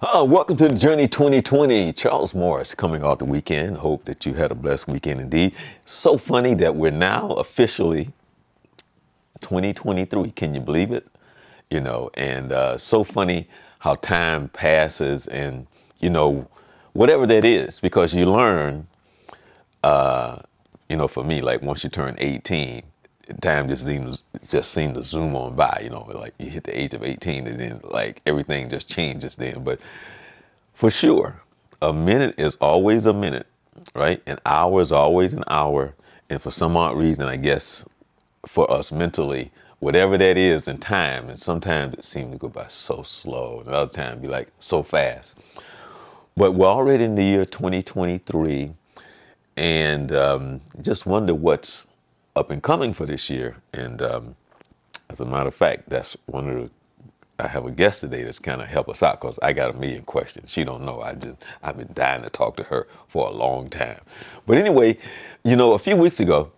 Welcome to the Journey 2020. Charles Morris coming off the weekend. Hope that you had a blessed weekend indeed. So funny that we're now officially 2023. Can you believe it? And so funny how time passes and, whatever that is, because you learn, for me, like once you turn 18, time just seemed to zoom on by, like you hit the age of 18 and then like everything just changes then. But for sure, a minute is always a minute, right? An hour is always an hour. And for some odd reason, I guess for us mentally, whatever that is in time, and sometimes it seems to go by so slow, and other times be like so fast. But we're already in the year 2023, and just wonder what's up and coming for this year. And as a matter of fact, that's one of the I have a guest today that's kind of help us out because I got a million questions. She don't know. I've been dying to talk to her for a long time. But anyway, a few weeks ago,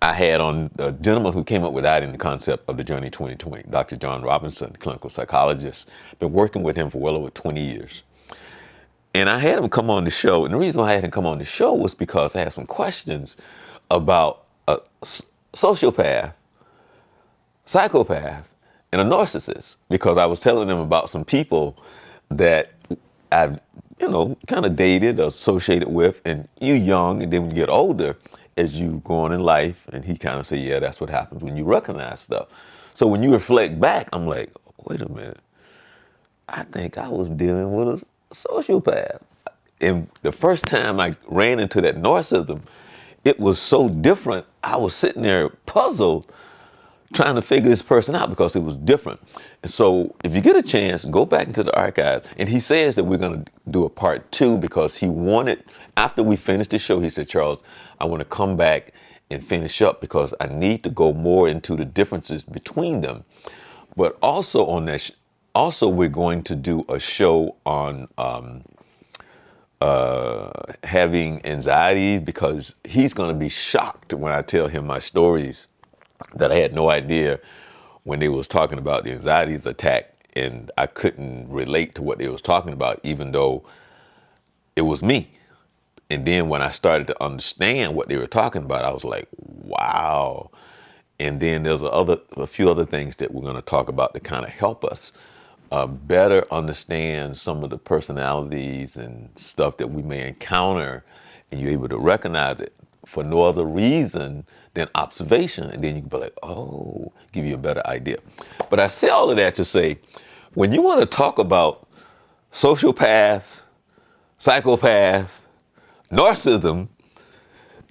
I had on a gentleman who came up with the concept of the Journey 2020, Dr. John Robinson, clinical psychologist. Been working with him for well over 20 years. And I had him come on the show. And the reason why I had him come on the show was because I had some questions about a sociopath, psychopath, and a narcissist, because I was telling them about some people that I've, kind of dated or associated with, and you young, and then when you get older, as you go on in life, and he kind of said, yeah, that's what happens when you recognize stuff. So when you reflect back, I'm like, wait a minute, I think I was dealing with a sociopath. And the first time I ran into that narcissism, it was so different. I was sitting there puzzled, trying to figure this person out because it was different. And so if you get a chance, go back into the archives. And he says that we're going to do a part 2 because he wanted, after we finish the show, he said, Charles, I want to come back and finish up because I need to go more into the differences between them. But also on that, we're going to do a show on having anxiety, because he's going to be shocked when I tell him my stories that I had no idea when they was talking about the anxieties attack, and I couldn't relate to what they was talking about, even though it was me. And then when I started to understand what they were talking about, I was like, wow. And then there's a few other things that we're going to talk about to kind of help us better understand some of the personalities and stuff that we may encounter, and you're able to recognize it for no other reason than observation. And then you can be like, oh, give you a better idea. But I say all of that to say, when you want to talk about sociopath, psychopath, narcissism,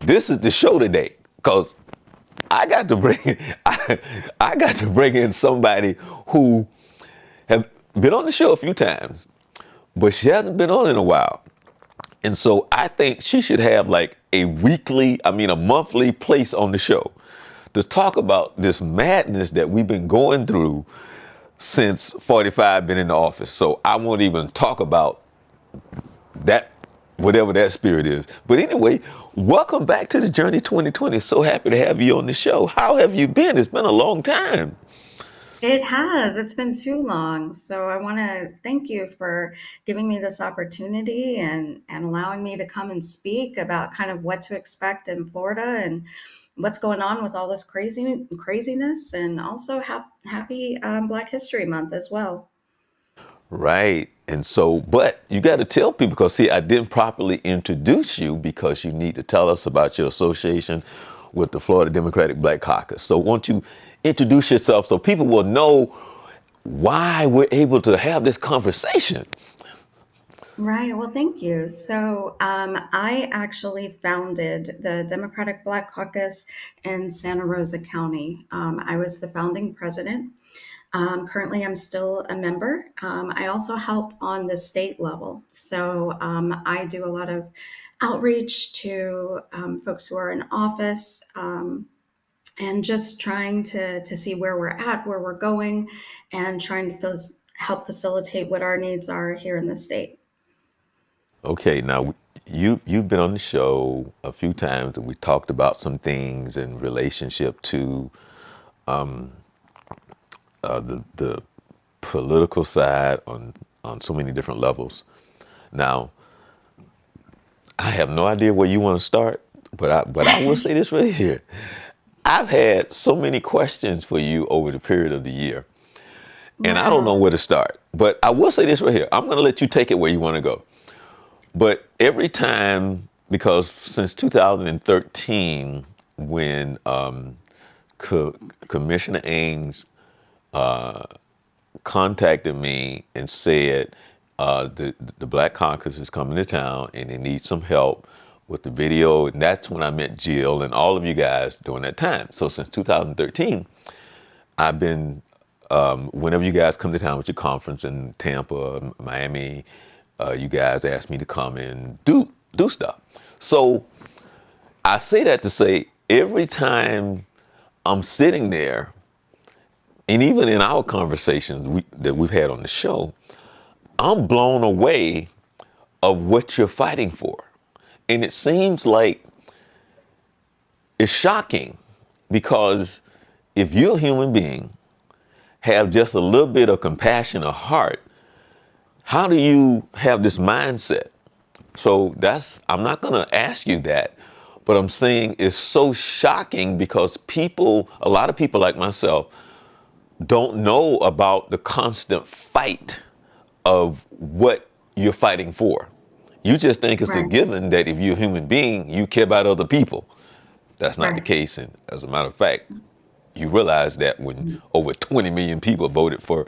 this is the show today, because I got to bring I got to bring in somebody who have been on the show a few times, but she hasn't been on in a while. And so I think she should have like a monthly place on the show to talk about this madness that we've been going through since 45 been in the office. So I won't even talk about that, whatever that spirit is. But anyway, welcome back to the Journey 2020. So happy to have you on the show. How have you been? It's been a long time. It has. It's been too long. So I want to thank you for giving me this opportunity and allowing me to come and speak about kind of what to expect in Florida and what's going on with all this craziness, and also happy Black History Month as well. Right. And so, but you got to tell people, because see, I didn't properly introduce you, because you need to tell us about your association with the Florida Democratic Black Caucus. So won't you introduce yourself so people will know why we're able to have this conversation? Right. Well, thank you. So, I actually founded the Democratic Black Caucus in Santa Rosa County. I was the founding president. Currently, I'm still a member. I also help on the state level. So, I do a lot of outreach to folks who are in office, and just trying to see where we're at, where we're going, and trying to help facilitate what our needs are here in the state. Okay, now you've been on the show a few times, and we talked about some things in relationship to the political side on on so many different levels. Now, I have no idea where you want to start, but I will say this right here. I've had so many questions for you over the period of the year, and I don't know Wow. where to start. But I will say this right here. I'm going to let you take it where you want to go. But every time, because since 2013, when Commissioner Ains contacted me and said the Black Caucus is coming to town and they need some help with the video, and that's when I met Jill and all of you guys during that time. So since 2013, I've been whenever you guys come to town with your conference in Tampa, Miami, you guys ask me to come and do stuff. So I say that to say every time I'm sitting there, and even in our conversations that we've had on the show, I'm blown away of what you're fighting for. And it seems like it's shocking because if you're a human being, have just a little bit of compassion or heart, how do you have this mindset? So I'm not going to ask you that, but I'm saying it's so shocking because a lot of people like myself, don't know about the constant fight of what you're fighting for. You just think it's a Right. given that if you're a human being, you care about other people. That's not the Right. case. And as a matter of fact, you realize that when over 20 million people voted for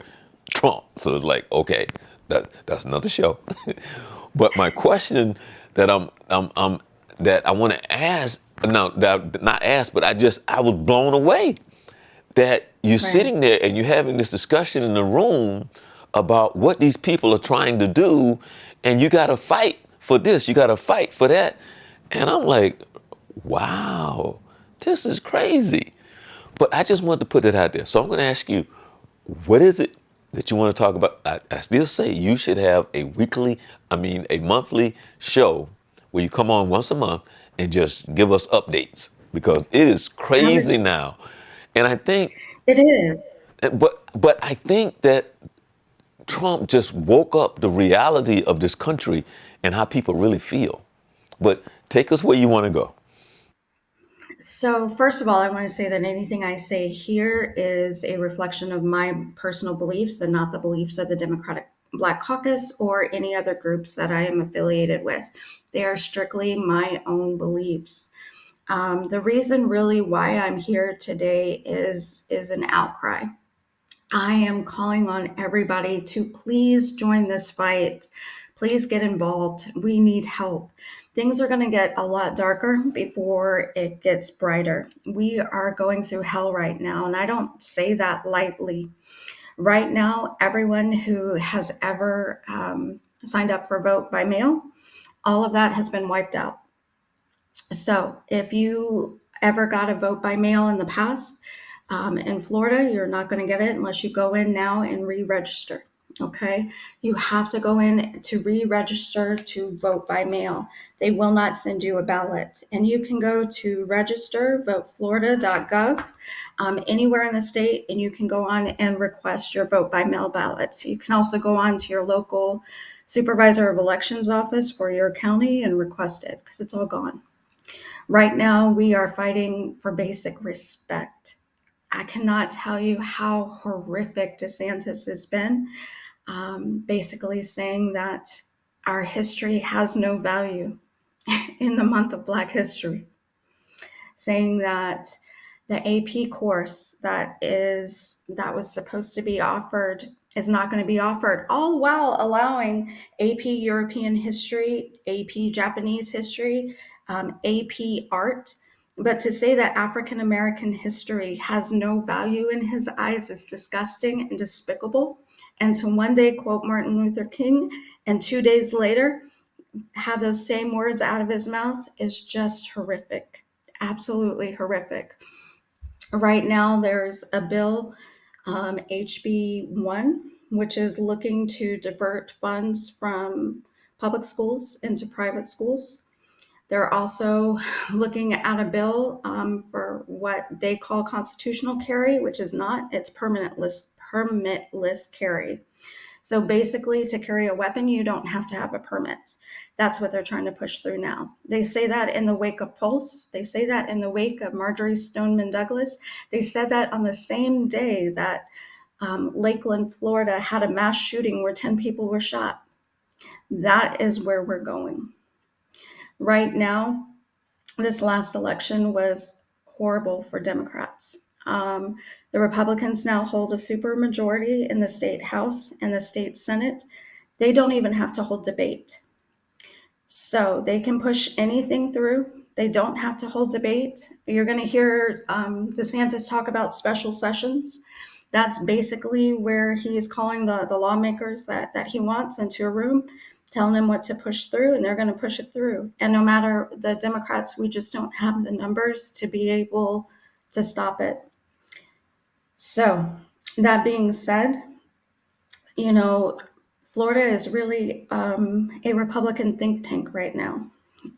Trump. So it's like, okay, that's another show. But my question that that I want to ask, now that not ask, but I was blown away that you're Right. sitting there and you're having this discussion in the room about what these people are trying to do, and you got to fight for this, you got to fight for that. And I'm like, wow, this is crazy. But I just wanted to put it out there. So I'm going to ask you, what is it that you want to talk about? I still say you should have a monthly show where you come on once a month and just give us updates because it is I crazy would, now. And I think, it is. but I think that Trump just woke up the reality of this country and how people really feel. But take us where you want to go. So, first of all, I want to say that anything I say here is a reflection of my personal beliefs and not the beliefs of the Democratic Black Caucus or any other groups that I am affiliated with. They are strictly my own beliefs. The reason really why I'm here today is an outcry. I am calling on everybody to please join this fight. Please get involved. We need help. Things are going to get a lot darker before it gets brighter. We are going through hell right now, and I don't say that lightly. Right now, everyone who has ever signed up for vote by mail, all of that has been wiped out. So if you ever got a vote by mail in the past, in Florida, you're not going to get it unless you go in now and re register. Okay. You have to go in to re register to vote by mail. They will not send you a ballot. And you can go to register.voteflorida.gov anywhere in the state, and you can go on and request your vote by mail ballot. You can also go on to your local supervisor of elections office for your county and request it because it's all gone. Right now, we are fighting for basic respect. I cannot tell you how horrific DeSantis has been, basically saying that our history has no value in the month of Black History, saying that the AP course that was supposed to be offered is not going to be offered, all while allowing AP European history, AP Japanese history, AP art. But to say that African American history has no value in his eyes is disgusting and despicable. And to one day quote Martin Luther King and 2 days later have those same words out of his mouth is just horrific, absolutely horrific. Right now, there's a bill, HB1, which is looking to divert funds from public schools into private schools. They're also looking at a bill for what they call constitutional carry, which is not, it's permitless carry. So basically, to carry a weapon, you don't have to have a permit. That's what they're trying to push through now. They say that in the wake of Pulse. They say that in the wake of Marjorie Stoneman Douglas. They said that on the same day that Lakeland, Florida had a mass shooting where 10 people were shot. That is where we're going. Right now, this last election was horrible for Democrats. The Republicans now hold a supermajority in the state House and the state Senate. They don't even have to hold debate. So they can push anything through. They don't have to hold debate. You're going to hear DeSantis talk about special sessions. That's basically where he is calling the lawmakers that he wants into a room, telling them what to push through, and they're going to push it through. And no matter the Democrats, we just don't have the numbers to be able to stop it. So that being said, you know, Florida is really a Republican think tank right now.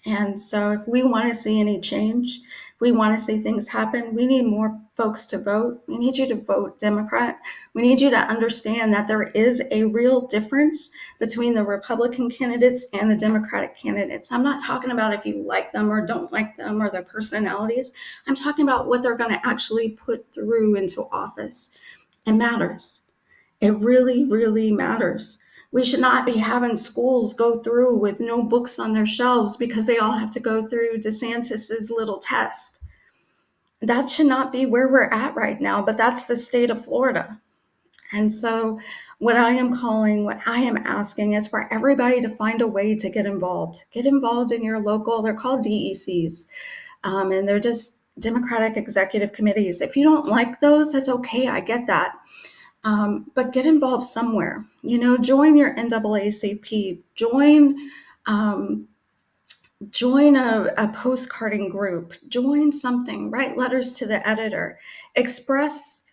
And so, if we want to see any change, if we want to see things happen, we need more folks to vote. We need you to vote Democrat. We need you to understand that there is a real difference between the Republican candidates and the Democratic candidates. I'm not talking about if you like them or don't like them or their personalities. I'm talking about what they're going to actually put through into office. It matters. It really, really matters. We should not be having schools go through with no books on their shelves because they all have to go through DeSantis's little test. That should not be where we're at right now, but that's the state of Florida. And so, what I am calling, what I am asking is for everybody to find a way to get involved. Get involved in your local, they're called DECs, and they're just Democratic Executive Committees. If you don't like those, that's okay. I get that. But get involved somewhere. Join your NAACP. Join a postcarding group. Join something. Write letters to the editor. Express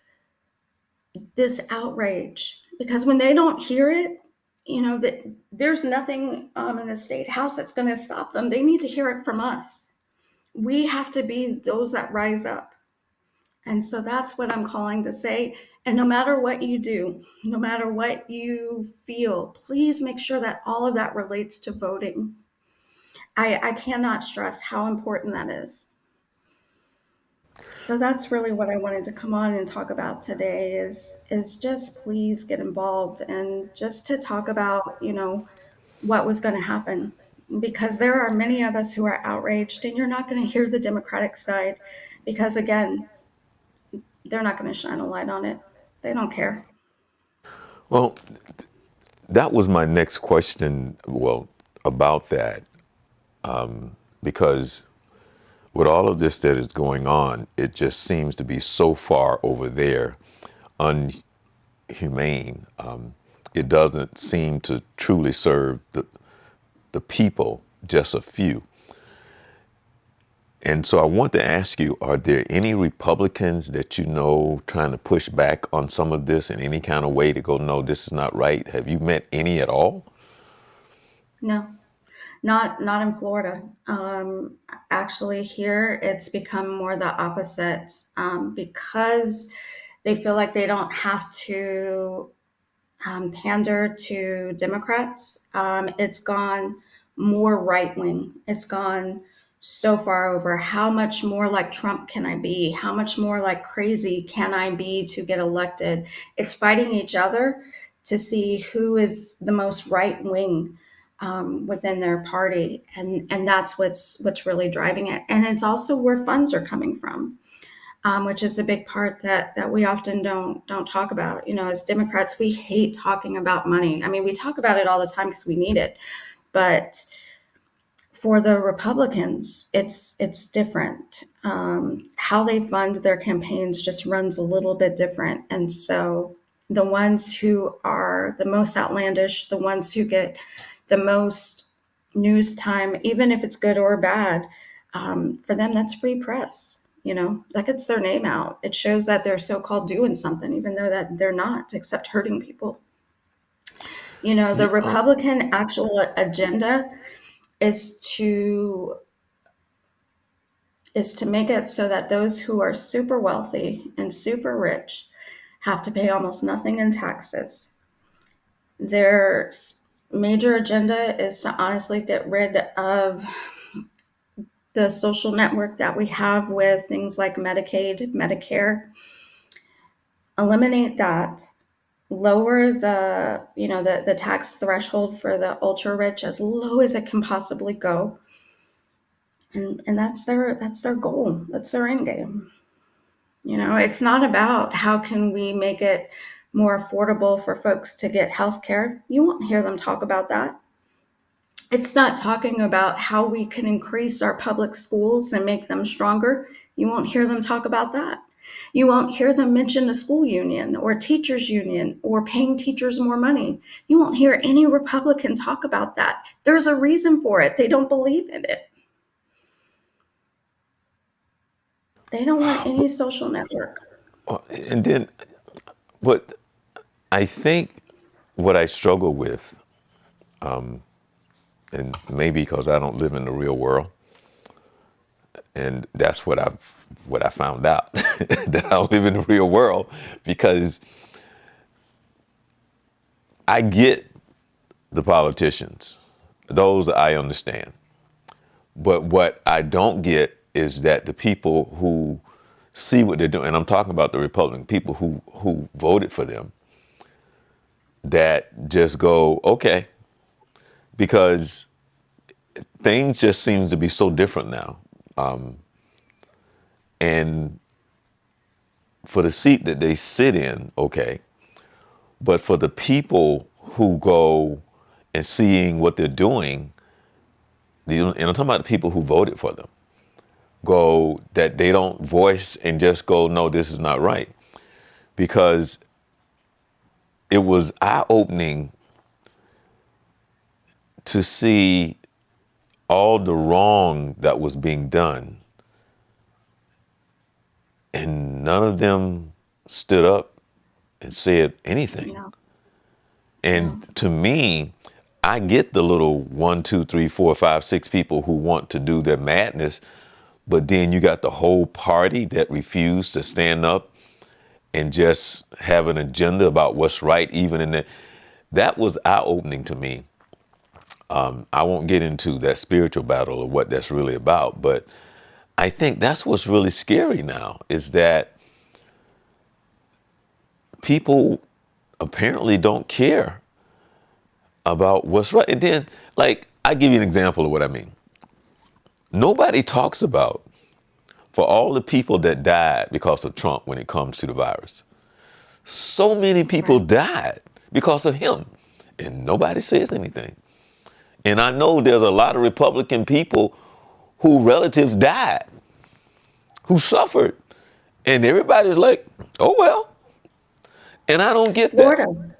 this outrage, because when they don't hear it, that there's nothing in the state house that's going to stop them. They need to hear it from us. We have to be those that rise up. And so that's what I'm calling to say. And no matter what you do, no matter what you feel, please make sure that all of that relates to voting. I cannot stress how important that is. So that's really what I wanted to come on and talk about today is just please get involved, and just to talk about, what was going to happen, because there are many of us who are outraged, and you're not going to hear the Democratic side because, again, they're not going to shine a light on it. They don't care. Well, that was my next question. Well, about that, because with all of this that is going on, it just seems to be so far over there, unhumane. It doesn't seem to truly serve the people, just a few. And so I want to ask you, are there any Republicans that you know trying to push back on some of this in any kind of way to go, no, this is not right? Have you met any at all? No, not in Florida. Actually, here it's become more the opposite, because they feel like they don't have to pander to Democrats. It's gone more right wing. It's gone so far over. How much more like Trump can I be? How much more like crazy can I be to get elected? It's fighting each other to see who is the most right wing within their party, and that's what's really driving it. And it's also where funds are coming from, which is a big part that we often don't talk about. As Democrats, we hate talking about money. I mean, we talk about it all the time because we need it, but for the Republicans, it's different. How they fund their campaigns just runs a little bit different, and so the ones who are the most outlandish, the ones who get the most news time, even if it's good or bad, for them, that's free press. That gets their name out. It shows that they're so-called doing something, even though that they're not, except hurting people. The Yeah, Republican actual agenda is to make it so that those who are super wealthy and super rich have to pay almost nothing in taxes. Their major agenda is to honestly get rid of the social network that we have with things like Medicaid, Medicare, eliminate that, lower the tax threshold for the ultra rich as low as it can possibly go, and that's their goal. That's their end game. It's not about how can we make it more affordable for folks to get health care. You won't hear them talk about that. It's not talking about how we can increase our public schools and make them stronger. You won't hear them talk about that. You won't hear them mention a school union or a teachers union or paying teachers more money. You won't hear any Republican talk about that. There's a reason for it. They don't believe in it. They don't want any social network. And then, what I think what I struggle with, and maybe because I don't live in the real world, and that's what I found out that I don't live in the real world, because I get the politicians, those I understand, but what I don't get is that the people who see what they're doing, and I'm talking about the Republican people who voted for them, that just go, okay, because things just seems to be so different now. And for the seat that they sit in, okay, but for the people who go and seeing what they're doing, and I'm talking about the people who voted for them, go that they don't voice and just go, no, this is not right. Because it was eye-opening to see all the wrong that was being done, and none of them stood up and said anything. No, no. And to me, I get the little 1, 2, 3, 4, 5, 6 people who want to do their madness, but then you got the whole party that refused to stand up and just have an agenda about what's right, even in that. That was eye-opening to me. I won't get into that spiritual battle or what that's really about, but I think that's what's really scary now, is that people apparently don't care about what's right. And then, like, I give you an example of what I mean. Nobody talks about, for all the people that died because of Trump when it comes to the virus. So many people Right. died because of him, and nobody says anything. And I know there's a lot of Republican people who relatives died, who suffered, and everybody's like, oh well. And I don't get that. Florida.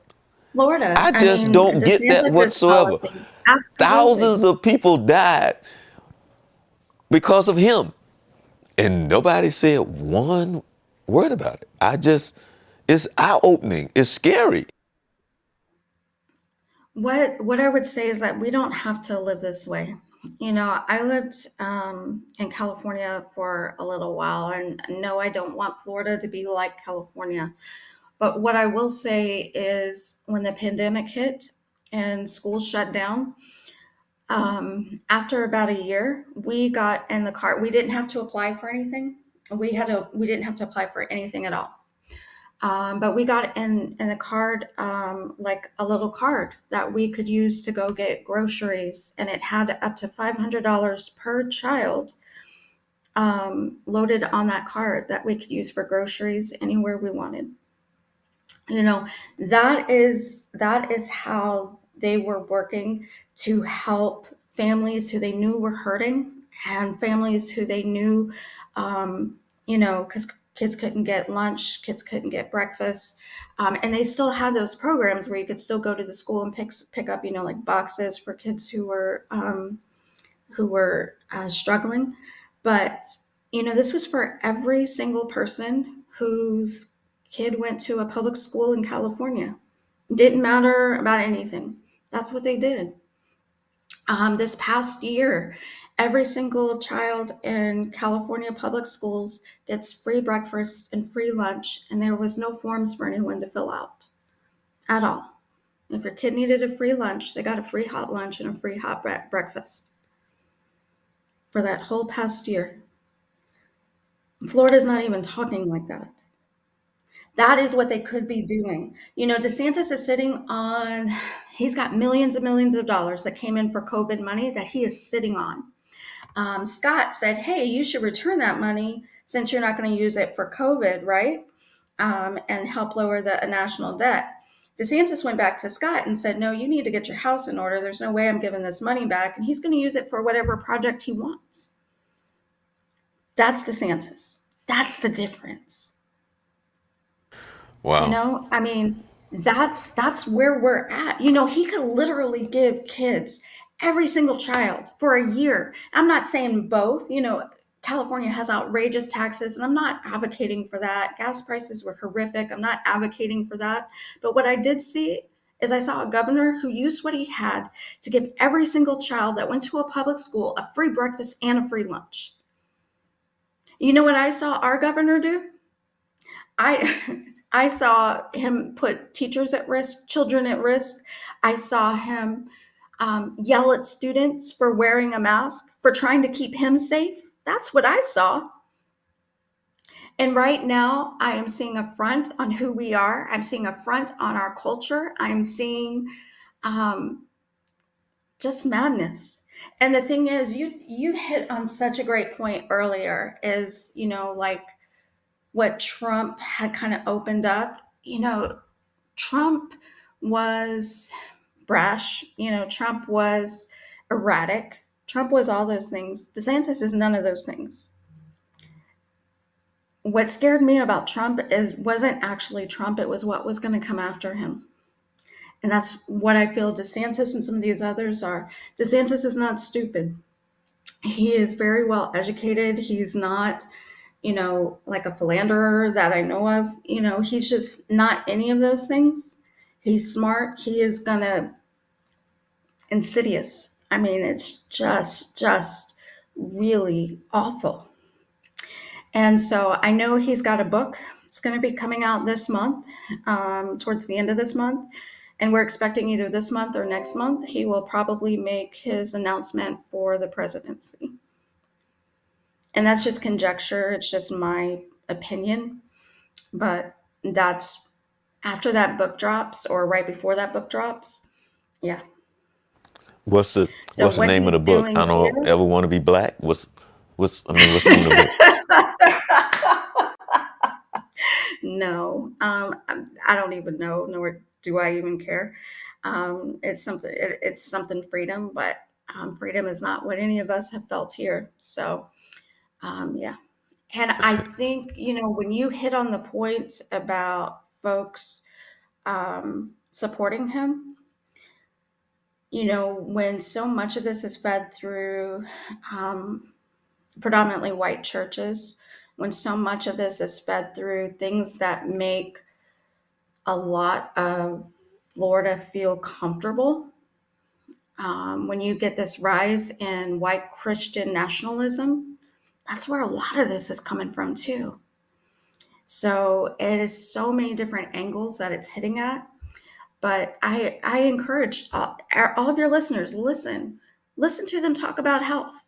Florida. I I just mean, don't get that DeSantis's whatsoever. policies. Absolutely. Thousands of people died because of him, and nobody said one word about it. It's eye-opening. It's scary. What I would say is that we don't have to live this way. I lived in California for a little while, and no, I don't want Florida to be like California. But what I will say is when the pandemic hit and schools shut down, after about a year, we got in the car. We didn't have to apply for anything. We didn't have to apply for anything at all. But we got in the card, like a little card that we could use to go get groceries, and it had up to $500 per child loaded on that card that we could use for groceries anywhere we wanted. You know, that is how they were working to help families who they knew were hurting, and families who they knew, because kids couldn't get lunch, kids couldn't get breakfast, and they still had those programs where you could still go to the school and pick up, like boxes for kids who were struggling. But this was for every single person whose kid went to a public school in California. Didn't matter about anything. That's what they did. This past year, every single child in California public schools gets free breakfast and free lunch, and there was no forms for anyone to fill out at all. If your kid needed a free lunch, they got a free hot lunch and a free hot breakfast for that whole past year. Florida's not even talking like that. That is what they could be doing. DeSantis is sitting on, he's got millions and millions of dollars that came in for COVID money that he is sitting on. Scott said, hey, you should return that money since you're not going to use it for COVID, right? And help lower the national debt. DeSantis went back to Scott and said, no, you need to get your house in order. There's no way I'm giving this money back. And he's going to use it for whatever project he wants. That's DeSantis. That's the difference. Wow. I mean, that's where we're at. He could literally give kids, every single child, for a year. I'm not saying both. California has outrageous taxes, and I'm not advocating for that. Gas prices were horrific. I'm not advocating for that. But what I did see is I saw a governor who used what he had to give every single child that went to a public school a free breakfast and a free lunch. You know what I saw our governor do? I I saw him put teachers at risk, children at risk. I saw him yell at students for wearing a mask, for trying to keep him safe. That's what I saw. And right now, I am seeing a front on who we are. I'm seeing a front on our culture. I'm seeing um, just madness. And the thing is, you hit on such a great point earlier. Is like what Trump had kind of opened up. Trump was brash. Trump was erratic. Trump was all those things. DeSantis is none of those things. What scared me about Trump wasn't actually Trump, it was what was going to come after him. And that's what I feel DeSantis and some of these others are. DeSantis is not stupid. He is very well educated. He's not, like a philanderer that I know of. He's just not any of those things. He's smart. He is gonna insidious. I mean, it's just really awful. And so I know he's got a book. It's going to be coming out this month, towards the end of this month. And we're expecting either this month or next month, he will probably make his announcement for the presidency. And that's just conjecture. It's just my opinion. But that's after that book drops or right before that book drops. Yeah. What's the So what's the what name of the he's book? doing I here. don't ever want to be black. What's the name of the book? No, I don't even know, nor do I even care. It's something freedom, but freedom is not what any of us have felt here. So, yeah. And I think, when you hit on the point about folks supporting him, when so much of this is fed through um, predominantly white churches, when so much of this is fed through things that make a lot of Florida feel comfortable. When you get this rise in white Christian nationalism, that's where a lot of this is coming from too. So it is so many different angles that it's hitting at. But I encourage all of your listeners, listen to them talk about health.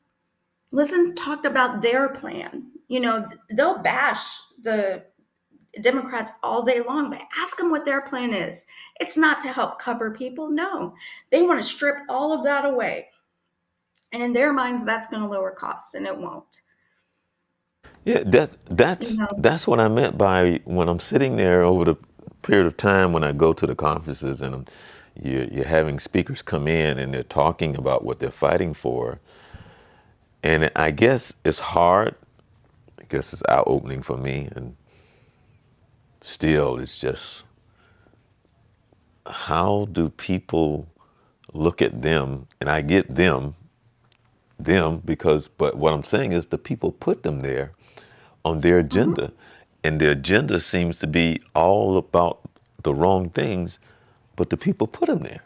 Listen, talk about their plan. They'll bash the Democrats all day long, but ask them what their plan is. It's not to help cover people. No, they want to strip all of that away. And in their minds, that's going to lower costs, and it won't. Yeah, that's You that's know, that's what I meant by when I'm sitting there over the period of time when I go to the conferences and you're having speakers come in and they're talking about what they're fighting for. And I guess it's hard. I guess it's eye-opening for me. And still, it's just, how do people look at them? And I get them because, but what I'm saying is the people put them there on their mhm, agenda. And their agenda seems to be all about the wrong things, but the people put them there.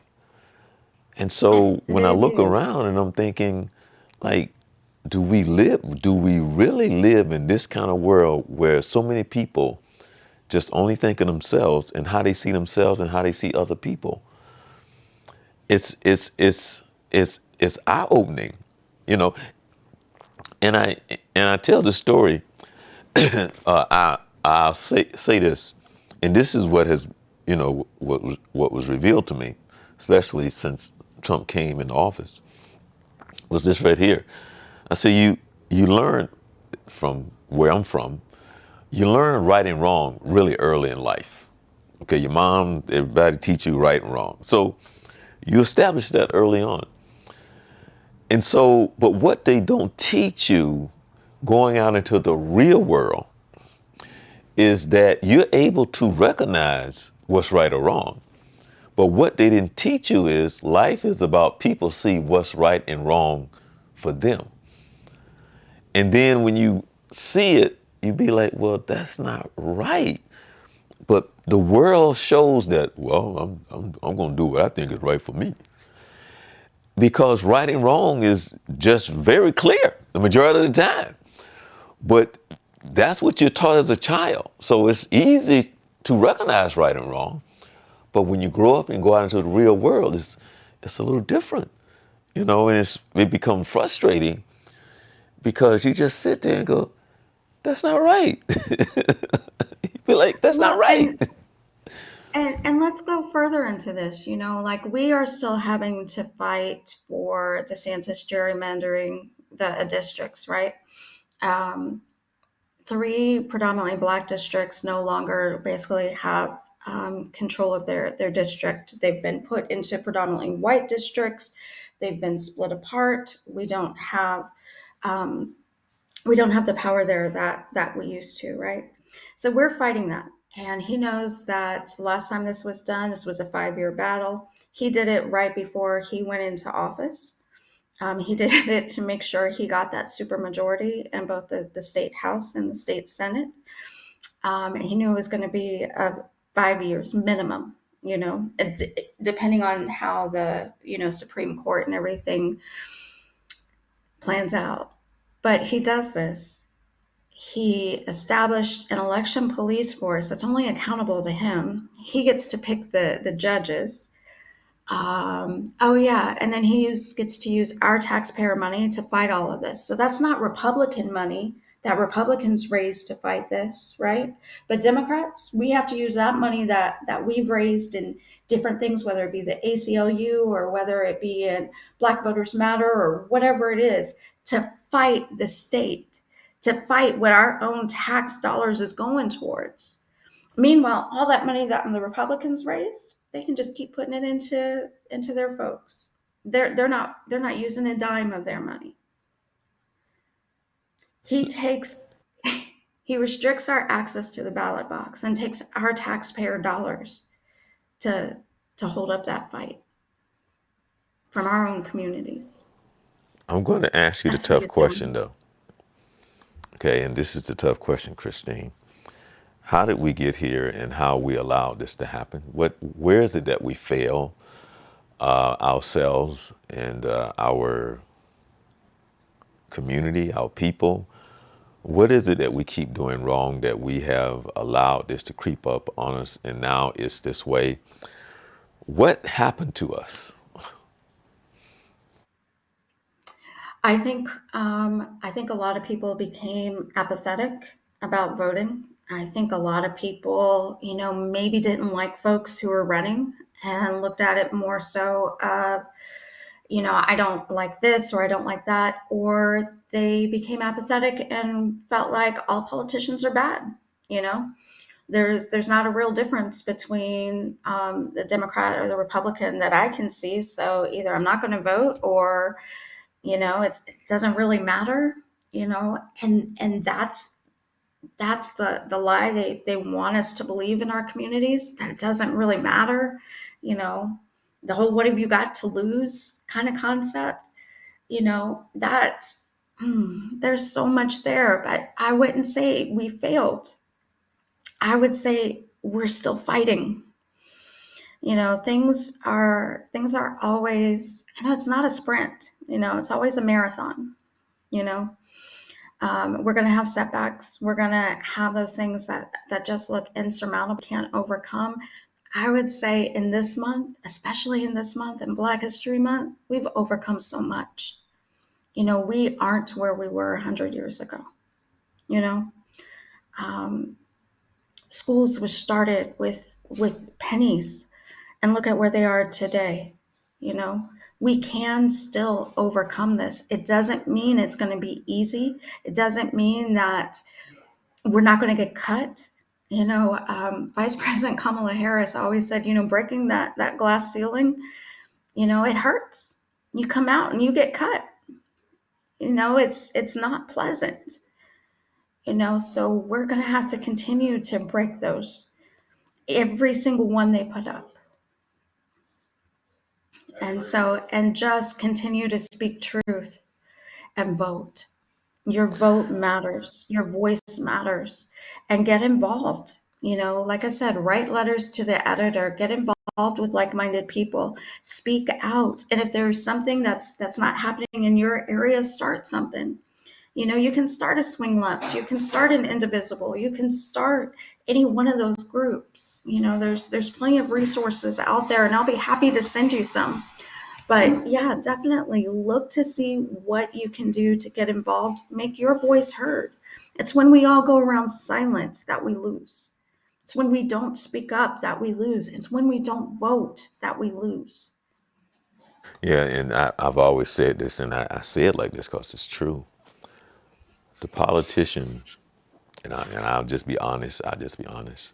And so when I they look do. around and I'm thinking, like, do we really live in this kind of world where so many people just only think of themselves and how they see themselves and how they see other people? it's eye opening, you know. And I tell the story. I'll say this, and this is what has, what was revealed to me, especially since Trump came into office, was this right here. I say you learn from where I'm from. You learn right and wrong really early in life. Okay, your mom, everybody teach you right and wrong. So you establish that early on. And so, but what they don't teach you going out into the real world is that you're able to recognize what's right or wrong. But what they didn't teach you is life is about people see what's right and wrong for them. And then when you see it, you be like, well, that's not right. But the world shows that, well, I'm going to do what I think is right for me. Because right and wrong is just very clear the majority of the time. But that's what you're taught as a child. So it's easy to recognize right and wrong. But when you grow up and go out into the real world, it's a little different, and it becomes frustrating because you just sit there and go, that's not right. You be like, that's not Well, right. and let's go further into this. Like we are still having to fight for DeSantis gerrymandering the districts, right? Um, Three predominantly black districts no longer basically have control of their district. They've been put into predominantly white districts. They've been split apart. Um, we don't have the power there that we used to, right? So we're fighting that. And he knows that the last time this was done, this was a 5-year battle. He did it right before he went into office. He did it to make sure he got that supermajority in both the state house and the state senate. And he knew it was going to be 5 years minimum. Depending on how the Supreme Court and everything plans out. But he does this. He established an election police force that's only accountable to him. He gets to pick the judges. Oh yeah, and then gets to use our taxpayer money to fight all of this. So that's not Republican money that Republicans raised to fight this, right? But Democrats, we have to use that money that we've raised in different things, whether it be the ACLU or whether it be in Black Voters Matter or whatever it is, to fight the state, to fight what our own tax dollars is going towards. Meanwhile, all that money that the Republicans raised, they can just keep putting it into their folks. They're not using a dime of their money. He takes he restricts our access to the ballot box and takes our taxpayer dollars to hold up that fight from our own communities. I'm going to ask you the That's what tough he's doing. question, though. Okay, and this is the tough question, Christine. How did we get here and how we allowed this to happen? Where is it that we fail ourselves and our community, our people? What is it that we keep doing wrong that we have allowed this to creep up on us and now it's this way? What happened to us? I think a lot of people became apathetic about voting. I think a lot of people, maybe didn't like folks who were running and looked at it more so of, I don't like this or I don't like that, or they became apathetic and felt like all politicians are bad. You know, there's not a real difference between the Democrat or the Republican that I can see. So either I'm not going to vote, or it doesn't really matter. And that's the lie they want us to believe in our communities, that it doesn't really matter. You know, the whole "what have you got to lose" kind of concept. That's there's so much there, but I wouldn't say we failed. I would say we're still fighting. Things are always, it's not a sprint. It's always a marathon. You know, we're going to have setbacks. We're going to have those things that just look insurmountable, can't overcome. I would say in this month, especially in this month, in Black History Month, we've overcome so much. We aren't where we were 100 years ago. You know, um, schools were started with pennies, and look at where they are today. You know, we can still overcome this. It doesn't mean it's going to be easy. It doesn't mean that we're not going to get cut. Vice President Kamala Harris always said, breaking that glass ceiling, it hurts. You come out and you get cut. It's not pleasant. So we're going to have to continue to break those, every single one they put up. And just continue to speak truth and vote. Your vote matters, your voice matters, and get involved. Like I said, write letters to the editor, get involved with like-minded people, speak out. And if there's something that's not happening in your area, start something. You can start a swing left, you can start an indivisible, you can start any one of those groups. There's plenty of resources out there, and I'll be happy to send you some. But yeah, definitely look to see what you can do to get involved, make your voice heard. It's when we all go around silent that we lose. It's when we don't speak up that we lose. It's when we don't vote that we lose. Yeah, and I've always said this, and I say it like this because it's true. The politician, and I'll just be honest. I'll just be honest.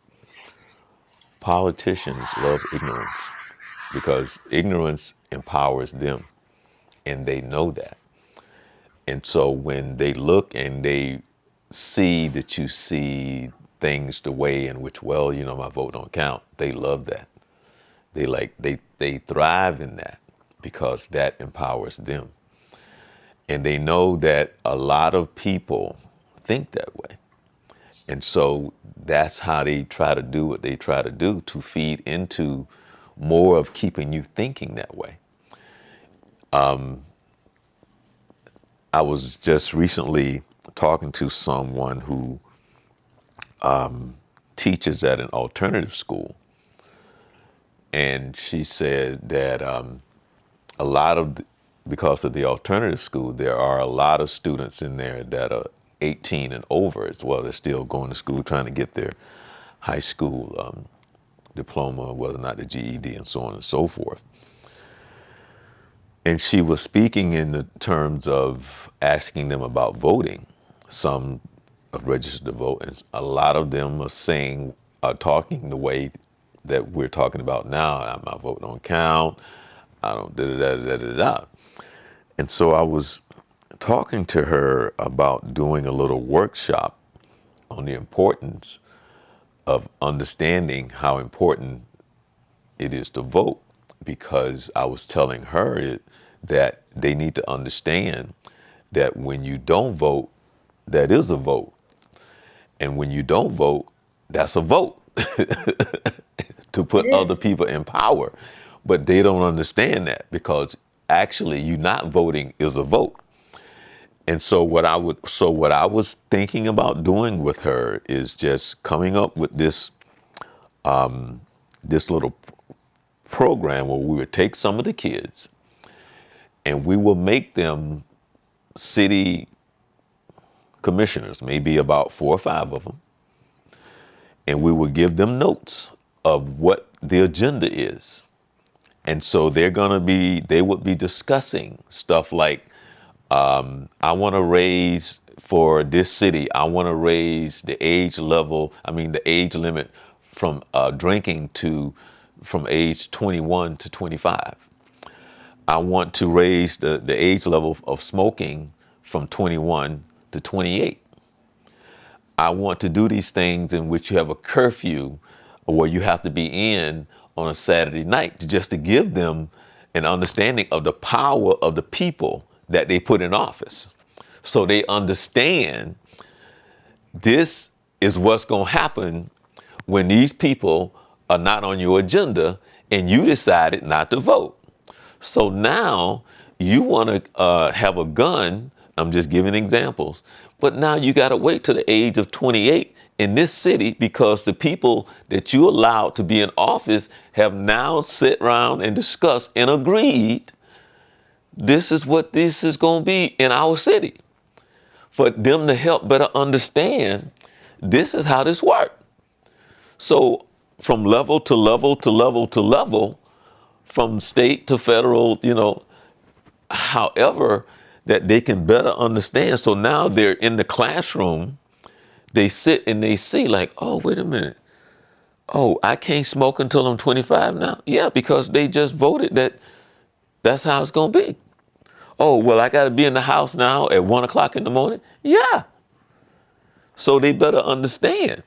Politicians love ignorance because ignorance empowers them, and they know that. And so when they look and they see that you see things the way in which, well, my vote don't count, they love that. They thrive in that because that empowers them. And they know that a lot of people think that way. And so that's how they try to do what they try to do, to feed into more of keeping you thinking that way. I was just recently talking to someone who teaches at an alternative school. And she said that a lot of, because of the alternative school, there are a lot of students in there that are 18 and over as well. They're still going to school, trying to get their high school diploma, whether or not the GED, and so on and so forth. And she was speaking in the terms of asking them about voting. Some have registered to vote, and a lot of them are talking the way that we're talking about now. My vote don't count. I don't da da da da da da. And so I was talking to her about doing a little workshop on the importance of understanding how important it is to vote, because I was telling her that they need to understand that when you don't vote, that is a vote. And when you don't vote, that's a vote to It put other is. people in power. But they don't understand that, because actually you not voting is a vote. And so what I was thinking about doing with her is just coming up with this little program where we would take some of the kids and we will make them city commissioners, maybe about 4 or 5 of them, and we will give them notes of what the agenda is. And so they would be discussing stuff like, I want to raise for this city, I want to raise the age limit from drinking from age 21 to 25. I want to raise the age level of smoking from 21 to 28. I want to do these things in which you have a curfew where you have to be in on a Saturday night, just to give them an understanding of the power of the people that they put in office. So they understand this is what's going to happen when these people are not on your agenda and you decided not to vote. So now you want to have a gun I'm just giving examples. But now you got to wait to the age of 28 in this city because the people that you allowed to be in office have now sit around and discussed and agreed this is what this is going to be in our city. For them to help better understand this is how this works. So from level to level to level to level, from state to federal, however, that they can better understand. So now they're in the classroom, they sit and they see like, oh, wait a minute. Oh, I can't smoke until I'm 25 now? Yeah, because they just voted that that's how it's going to be. Oh, well, I got to be in the house now at 1 o'clock in the morning? Yeah. So they better understand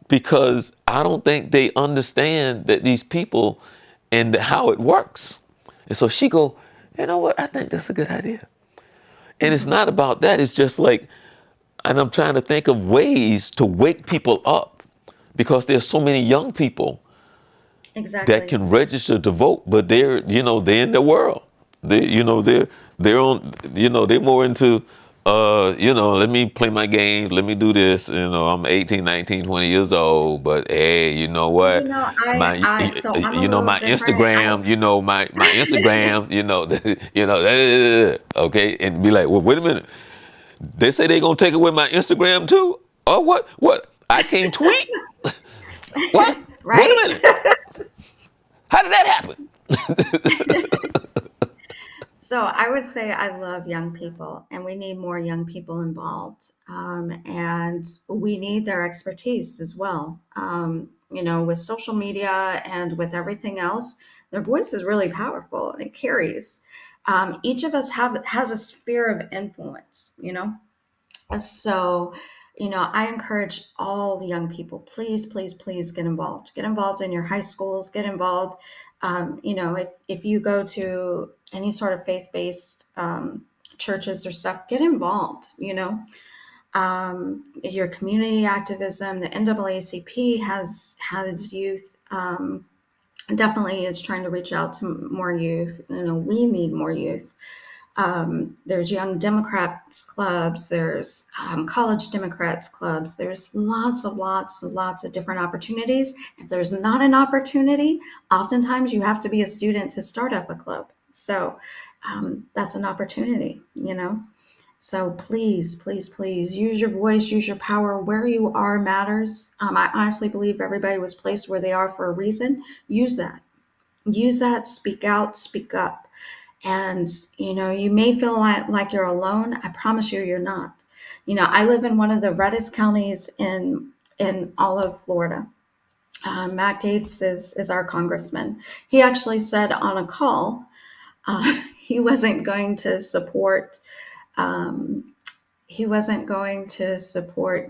because I don't think they understand that these people and how it works. And so she go, you know what? I think that's a good idea. And it's not about that. It's just like, and I'm trying to think of ways to wake people up because there's so many young people that Exactly. can register to vote, but they're in their world. They're on, they're more into, let me play my game, let me do this. I'm 18, 19, 20 years old, but hey, you know You what? know, so I'm a little My different. Instagram, my Instagram, okay, and be like, well, wait a minute. They say they're gonna take away my Instagram too? Or what? What? I can't tweet? What? Wait a Right? minute. How did that happen? So I would say I love young people, and we need more young people involved. And we need their expertise as well. With social media and with everything else, their voice is really powerful and it carries. Each of us has a sphere of influence. So, I encourage all the young people, please, please, please get involved. Get involved in your high schools, get involved. If you go to any sort of faith-based churches or stuff, get involved, your community activism. The NAACP has youth, definitely is trying to reach out to more youth. We need more youth. There's young Democrats clubs, there's college Democrats clubs, there's lots of different opportunities. If there's not an opportunity, oftentimes you have to be a student to start up a club. So that's an opportunity. So please, please, please use your voice, use your power. Where you are matters. I honestly believe everybody was placed where they are for a reason. Use that. Use that, speak out, speak up. And you may feel like you're alone. I promise you're not. I live in one of the reddest counties in all of Florida. Matt Gaetz is our congressman. He actually said on a call he wasn't going to support um,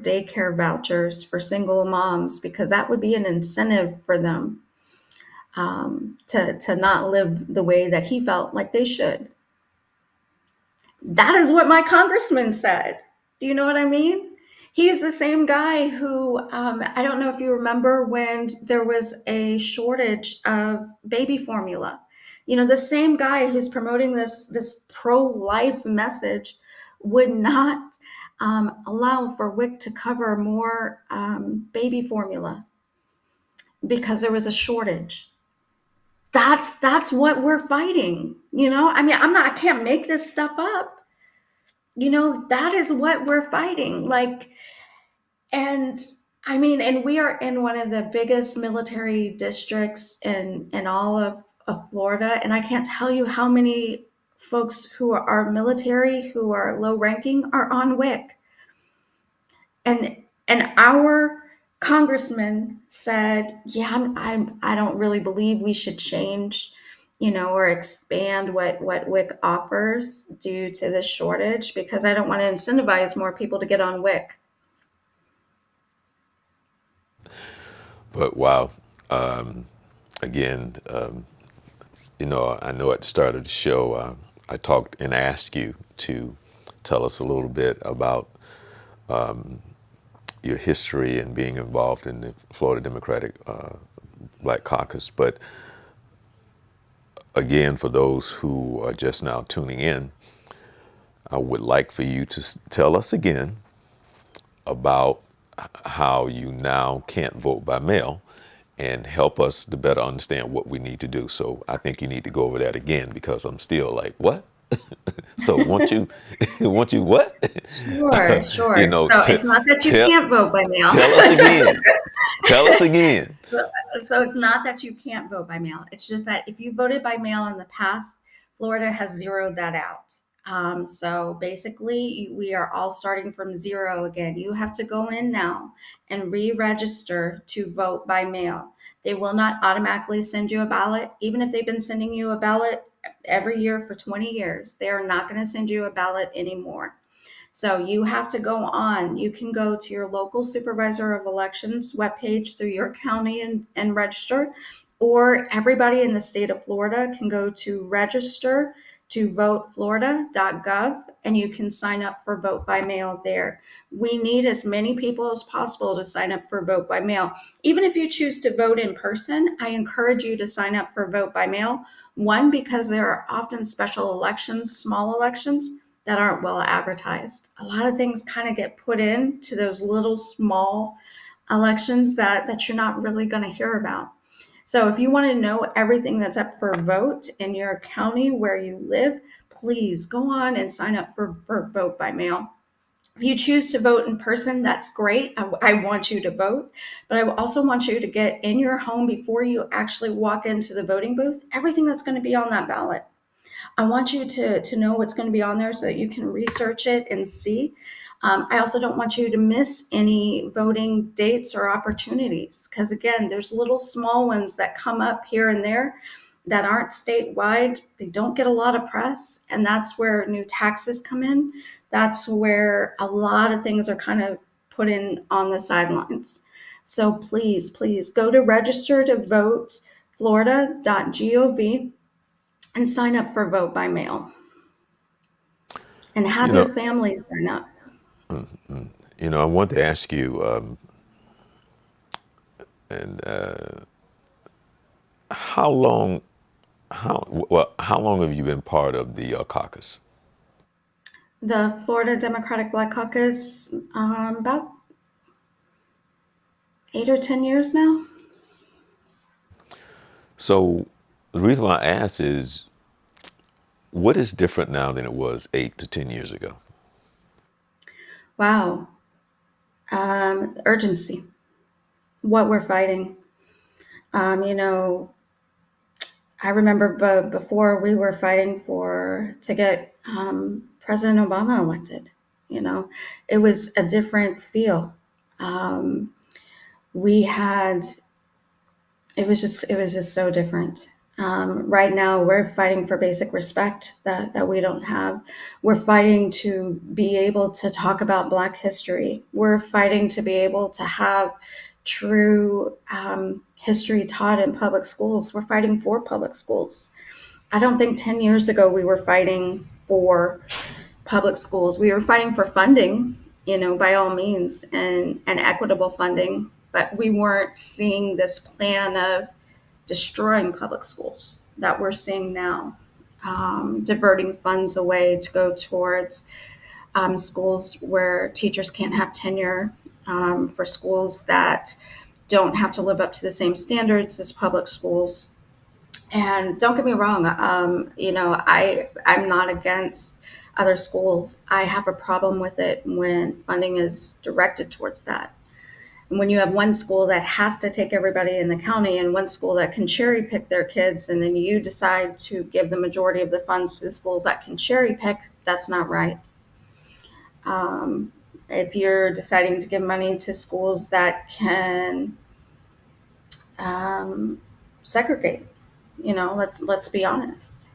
daycare vouchers for single moms because that would be an incentive for them to not live the way that he felt like they should. That is what my congressman said. Do you know what I mean? He's the same guy who, I don't know if you remember when there was a shortage of baby formula. The same guy who's promoting this pro-life message would not allow for WIC to cover more baby formula because there was a shortage. That's what we're fighting. I mean, I can't make this stuff up. That is what we're fighting. Like, and I mean, and we are in one of the biggest military districts in all of Florida. And I can't tell you how many folks who are military, who are low ranking, are on WIC. And our congressman said, "Yeah, I don't really believe we should change, or expand what WIC offers due to this shortage because I don't want to incentivize more people to get on WIC." But wow, again, I know at the start of the show, I talked and asked you to tell us a little bit about your history and being involved in the Florida Democratic Black Caucus. But again, for those who are just now tuning in, I would like for you to tell us again about how you now can't vote by mail and help us to better understand what we need to do. So I think you need to go over that again because I'm still like, what? So want you, want you what? Sure, you sure. know, So it's not that you tell can't vote by mail. tell us again. Tell us again. So it's not that you can't vote by mail. It's just that if you voted by mail in the past, Florida has zeroed that out. So basically, we are all starting from zero again. You have to go in now and re-register to vote by mail. They will not automatically send you a ballot, even if they've been sending you a ballot every year for 20 years. They are not going to send you a ballot anymore. So you have to go on. You can go to your local supervisor of elections webpage through your county and register, or everybody in the state of Florida can go to register to voteflorida.gov and you can sign up for vote by mail there. We need as many people as possible to sign up for vote by mail. Even if you choose to vote in person, I encourage you to sign up for vote by mail. One, because there are often special elections, small elections that aren't well advertised. A lot of things kind of get put into those little small elections that you're not really going to hear about. So if you want to know everything that's up for a vote in your county where you live, please go on and sign up for vote by mail. If you choose to vote in person, that's great. I want you to vote, but I also want you to get in your home before you actually walk into the voting booth, everything that's going to be on that ballot. I want you to know what's going to be on there so that you can research it and see. I also don't want you to miss any voting dates or opportunities because, again, there's little small ones that come up here and there that aren't statewide. They don't get a lot of press, and that's where new taxes come in. That's where a lot of things are kind of put in on the sidelines. So please, please go to register to vote florida.gov and sign up for vote by mail and You have know, your family sign up. I want to ask you, and how long, how long have you been part of the caucus? The Florida Democratic Black Caucus, about 8 or 10 years now. So the reason why I ask is, what is different now than it was 8 to 10 years ago? Wow. Urgency, what we're fighting. You know, I remember before we were fighting to get President Obama elected. You know, it was a different feel. Um, we had it was just so different. Right now, we're fighting for basic respect that we don't have. We're fighting to be able to talk about Black history. We're fighting to be able to have true history taught in public schools. We're fighting for public schools. I don't think 10 years ago we were fighting for public schools. We were fighting for funding, by all means, and equitable funding, but we weren't seeing this plan of destroying public schools that we're seeing now, diverting funds away to go towards schools where teachers can't have tenure, for schools that don't have to live up to the same standards as public schools. And don't get me wrong, I'm not against other schools. I have a problem with it when funding is directed towards that. And when you have one school that has to take everybody in the county and one school that can cherry pick their kids, and then you decide to give the majority of the funds to the schools that can cherry pick, that's not right. If you're deciding to give money to schools that can segregate, let's be honest.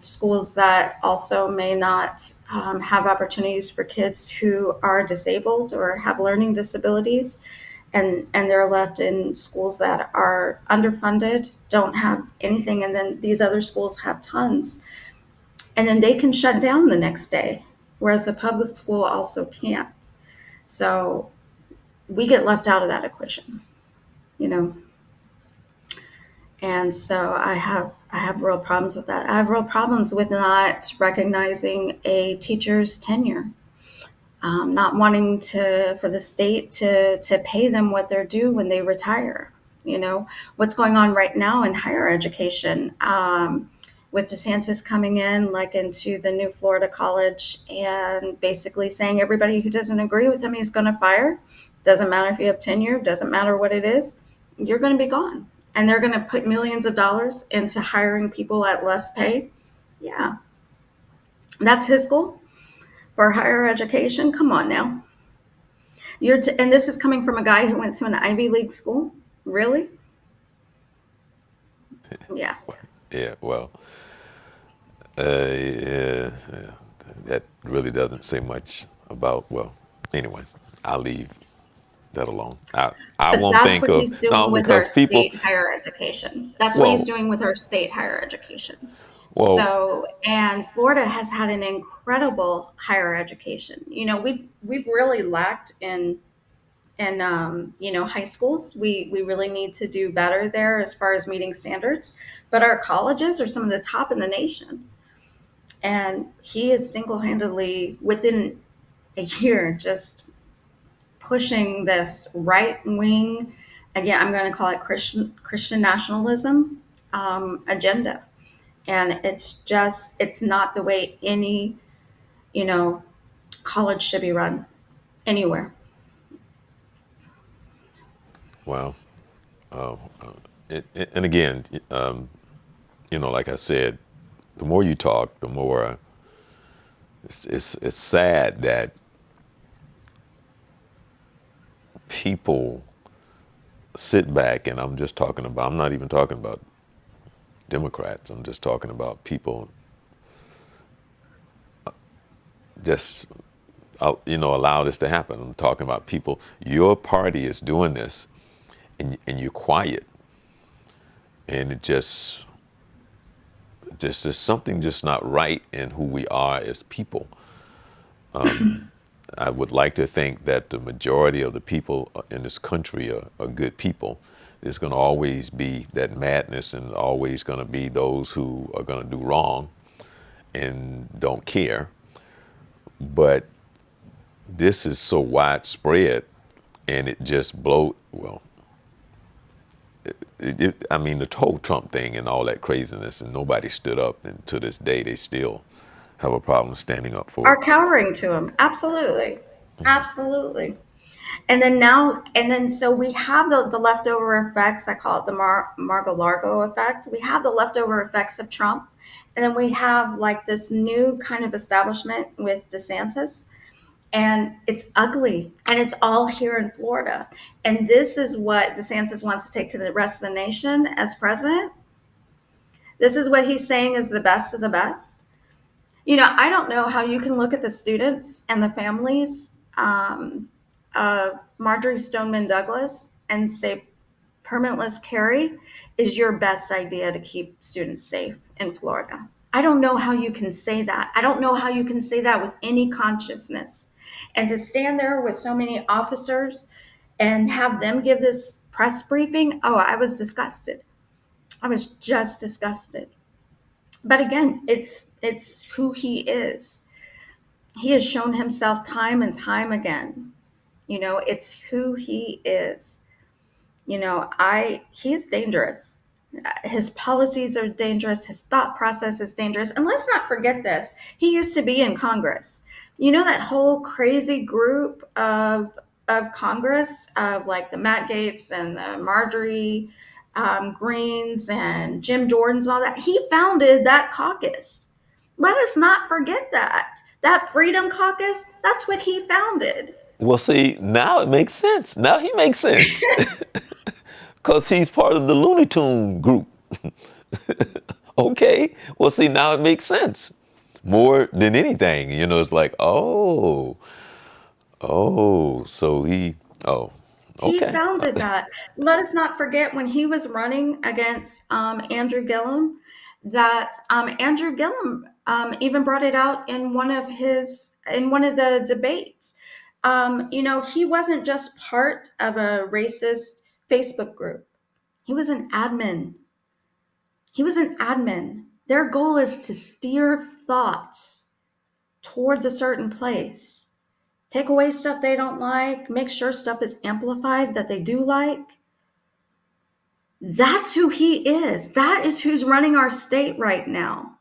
Schools that also may not have opportunities for kids who are disabled or have learning disabilities, and they're left in schools that are underfunded, don't have anything, and then these other schools have tons, and then they can shut down the next day, whereas the public school also can't. So we get left out of that equation, you know. And so I have real problems with that. I have real problems with not recognizing a teacher's tenure, not wanting to for the state to pay them what they're due when they retire. You know what's going on right now in higher education, with DeSantis coming in like into the new Florida college and basically saying everybody who doesn't agree with him he's going to fire. Doesn't matter if you have tenure, doesn't matter what it is, you're going to be gone. And they're going to put millions of dollars into hiring people at less pay. Yeah, that's his goal for higher education. Come on now. And this is coming from a guy who went to an Ivy League school. Really? Yeah. Yeah, well, yeah, that really doesn't say much about. Well, anyway, I'll leave that alone. I But won't that's think what of he's doing no with our because people. state higher education. That's what he's Well, doing with our state higher education. well, So, and Florida has had an incredible higher education. We've really lacked in high schools. We really need to do better there as far as meeting standards. But our colleges are some of the top in the nation. And he is single-handedly within a year just pushing this right wing, again I'm going to call it Christian nationalism, agenda. And it's not the way any you know college should be run anywhere. well, and again, like I said, the more you talk, the more it's sad that people sit back, and I'm just talking about. I'm not even talking about Democrats. I'm just talking about people just allow this to happen. I'm talking about people. Your party is doing this, and you're quiet, and it just there's something just not right in who we are as people. I would like to think that the majority of the people in this country are good people. There's going to always be that madness, and always going to be those who are going to do wrong and don't care. But this is so widespread, and it just blow. Well, I mean, the whole Trump thing and all that craziness, and nobody stood up, and to this day, they still have a problem standing up for Are it. cowering to him. Absolutely. Absolutely. And then so we have the leftover effects. I call it the Margo Largo effect. We have the leftover effects of Trump. And then we have like this new kind of establishment with DeSantis. And it's ugly. And it's all here in Florida. And this is what DeSantis wants to take to the rest of the nation as president. This is what he's saying is the best of the best. I don't know how you can look at the students and the families, of Marjorie Stoneman Douglas and say permitless carry is your best idea to keep students safe in Florida. I don't know how you can say that. I don't know how you can say that with any consciousness. And to stand there with so many officers and have them give this press briefing, oh, I was disgusted. I was just disgusted. But again, it's who he is. He has shown himself time and time again. It's who he is. He's dangerous. His policies are dangerous. His thought process is dangerous. And let's not forget this. He used to be in Congress. That whole crazy group of Congress, of like the Matt Gaetz and the Marjorie, Greens and Jim Jordans and all that. He founded that caucus. Let us not forget that Freedom Caucus. That's what he founded. Well, see, now it makes sense. Now he makes sense because he's part of the Looney Tune group. Okay. Well, see, now it makes sense more than anything. It's like, so oh, He okay. founded that. Let us not forget when he was running against Andrew Gillum, that Andrew Gillum even brought it out in one of the debates. He wasn't just part of a racist Facebook group. He was an admin. He was an admin. Their goal is to steer thoughts towards a certain place. Take away stuff they don't like, make sure stuff is amplified that they do like. That's who he is. That is who's running our state right now.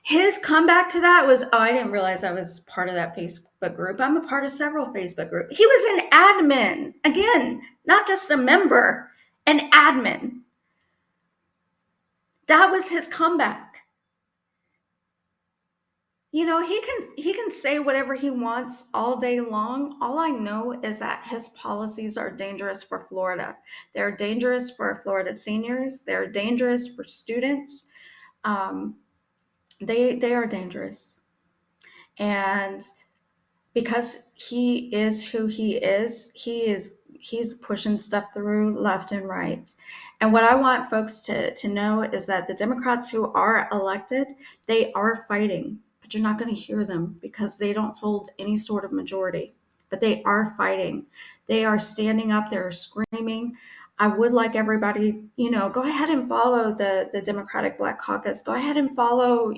His comeback to that was, oh, I didn't realize I was part of that Facebook group. I'm a part of several Facebook groups. He was an admin. Again, not just a member, an admin. That was his comeback. You know, he can say whatever he wants all day long. All I know is that his policies are dangerous for Florida. They're dangerous for Florida seniors. They're dangerous for students. Um, they are dangerous, and because he is who he's pushing stuff through left and right. And what I want folks to know is that the Democrats who are elected, they are fighting, but you're not going to hear them because they don't hold any sort of majority. But they are fighting. They are standing up, they're screaming. I would like everybody, go ahead and follow the Democratic Black Caucus. Go ahead and follow,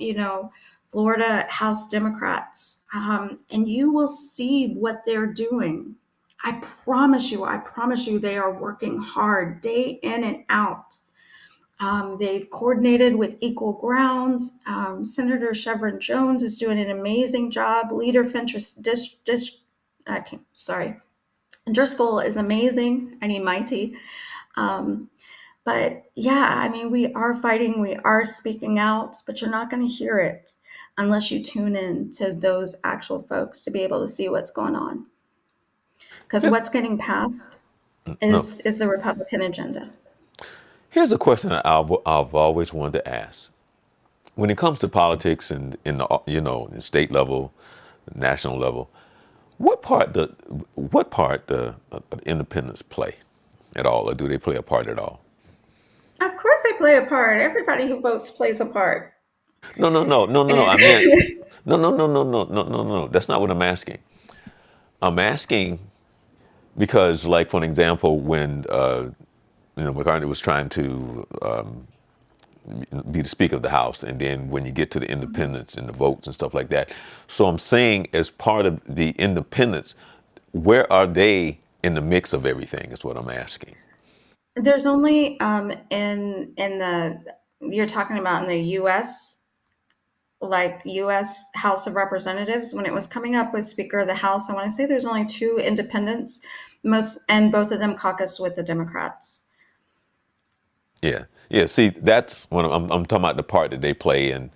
Florida House Democrats, and you will see what they're doing. I promise you, they are working hard day in and out. They've coordinated with Equal Ground. Senator Chevron Jones is doing an amazing job. Leader Fentress Driscoll is amazing. I need my tea. But yeah, I mean, we are fighting, we are speaking out, but you're not going to hear it unless you tune in to those actual folks to be able to see what's going on. Because Yeah. what's getting passed No. is the Republican agenda. Here's a question that I've always wanted to ask. When it comes to politics and in the the state level, national level, what part the independents play at all, or do they play a part at all? Of course, they play a part. Everybody who votes plays a part. No, no, no, no, no, no. And I meant no, no, no, no, no, no, no, no. That's not what I'm asking. I'm asking because, like, for an example, when McCartney was trying to be the Speaker of the House, and then when you get to the independents and the votes and stuff like that. So I'm saying, as part of the independents, where are they in the mix of everything? Is what I'm asking. there's only in the you're talking about in the U.S. like U.S. House of Representatives, when it was coming up with Speaker of the House, I want to say there's only two independents, and both of them caucus with the Democrats. Yeah, yeah. See, that's when I'm talking about the part that they play in,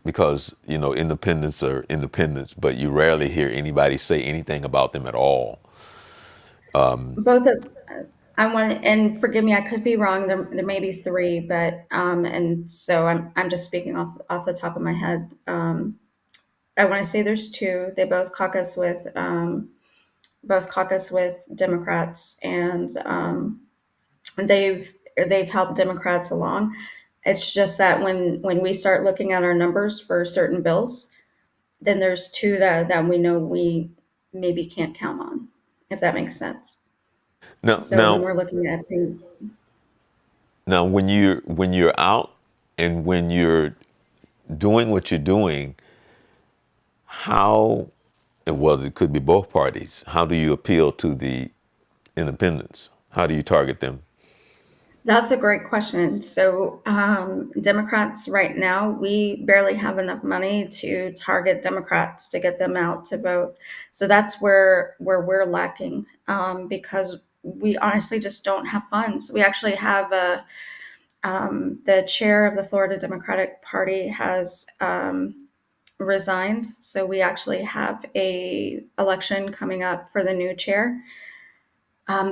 because independents are independents, but you rarely hear anybody say anything about them at all. Both of I want, and forgive me, I could be wrong. There may be three, but and so I'm just speaking off the top of my head. I want to say there's two. They both caucus with Democrats, and they've helped Democrats along. It's just that when we start looking at our numbers for certain bills, then there's two that we know we maybe can't count on, if that makes sense. Now, So when now, we're looking at things, now, when you're out and when you're doing what you're doing, how, well, it could be both parties. How do you appeal to the independents? How do you target them? that's a great question. So Democrats right now, we barely have enough money to target Democrats to get them out to vote. So that's where we're lacking, because we honestly just don't have funds. We actually have the chair of the Florida Democratic Party has resigned, so we actually have a election coming up for the new chair.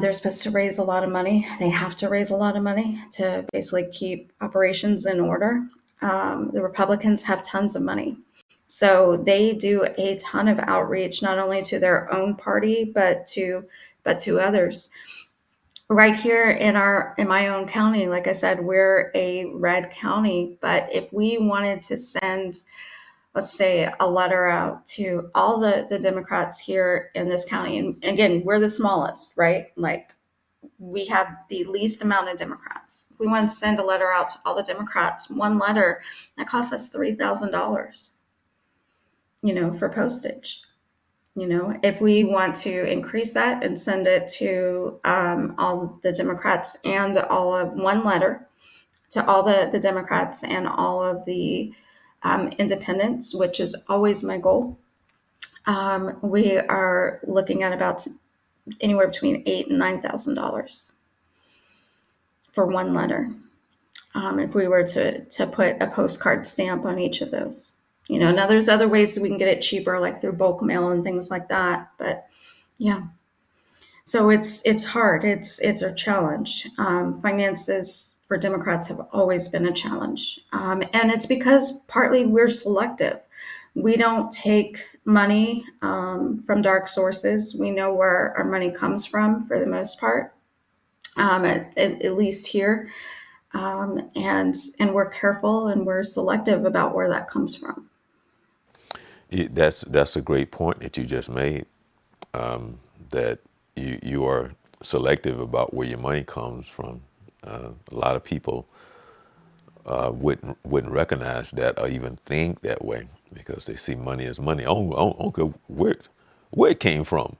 They're supposed to raise a lot of money. They have to raise a lot of money to basically keep operations in order. The Republicans have tons of money. So they do a ton of outreach, not only to their own party, but to others. Right here in my own county, like I said, we're a red county. But if we wanted to send, let's say, a letter out to all the Democrats here in this county, and again, we're the smallest, right? Like we have the least amount of Democrats. If we want to send a letter out to all the Democrats, one letter, that costs us $3,000, for postage. If we want to increase that and send it to all the Democrats and all of one letter to all the Democrats and all of the independents, which is always my goal, we are looking at about anywhere between $8,000 and $9,000 for one letter. If we were to put a postcard stamp on each of those. Now there's other ways that we can get it cheaper, like through bulk mail and things like that. But yeah, so it's hard. It's a challenge. Finances for Democrats have always been a challenge, and it's because partly we're selective. We don't take money from dark sources. We know where our money comes from for the most part, at least here, and we're careful and we're selective about where that comes from. That's a great point that you just made. That you are selective about where your money comes from. A lot of people wouldn't recognize that or even think that way because they see money as money. Okay, where it came from?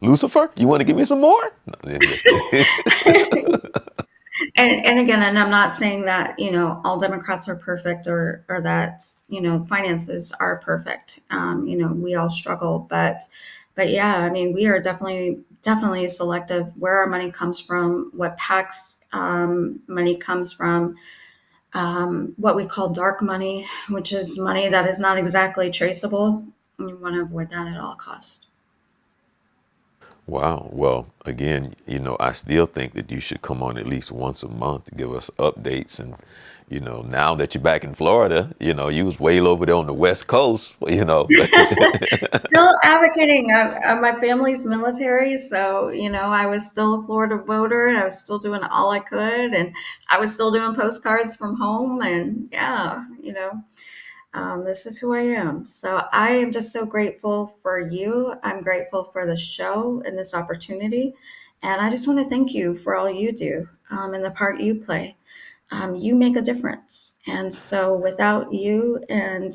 Lucifer? You want to give me some more? No, just kidding. And again, and I'm not saying that all Democrats are perfect, or that finances are perfect. We all struggle, but yeah, I mean, we are definitely selective where our money comes from, what PACs money comes from, what we call dark money, which is money that is not exactly traceable. You want to avoid that at all costs. Wow. Well, again, I still think that you should come on at least once a month to give us updates. And, now that you're back in Florida, you was way over there on the West Coast, Still advocating. My family's military, so I was still a Florida voter, and I was still doing all I could, and I was still doing postcards from home, and yeah, this is who I am. So I am just so grateful for you. I'm grateful for the show and this opportunity, and I just want to thank you for all you do, and the part you play. You make a difference, and so without you and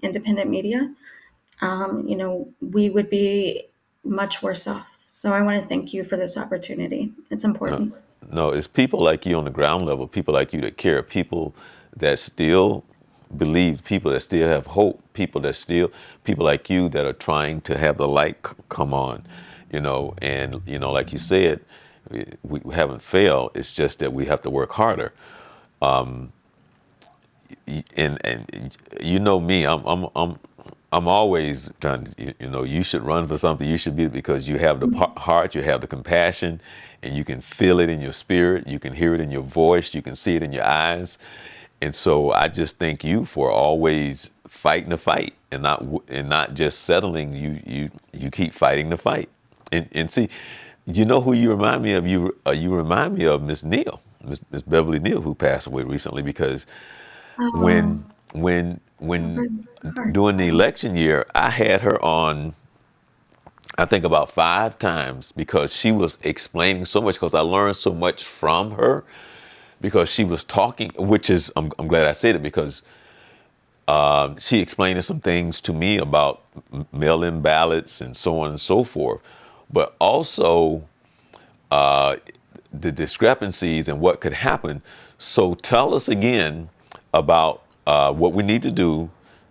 independent media, we would be much worse off. So I want to thank you for this opportunity. It's no, important. no, it's people like you on the ground level, people like you that care, people that still believe, people that still have hope, people like you that are trying to have the light come on, and, like you said, we haven't failed. It's just that we have to work harder. And you know me, I'm always trying to, you should run for something. You should be, because you have the heart, you have the compassion, and you can feel it in your spirit. You can hear it in your voice. You can see it in your eyes. And so I just thank you for always fighting the fight and not just settling. You keep fighting the fight. And see, you know who you remind me of? You remind me of Miss Neal, Miss Beverly Neal, who passed away recently, because Oh, when heart. during the election year, I had her on, I think about 5 times, because she was explaining so much, because I learned so much from her, because she was talking, which is, I'm glad I said it, because she explained some things to me about mail-in ballots and so on and so forth, but also the discrepancies and what could happen. So tell us again about what we need to do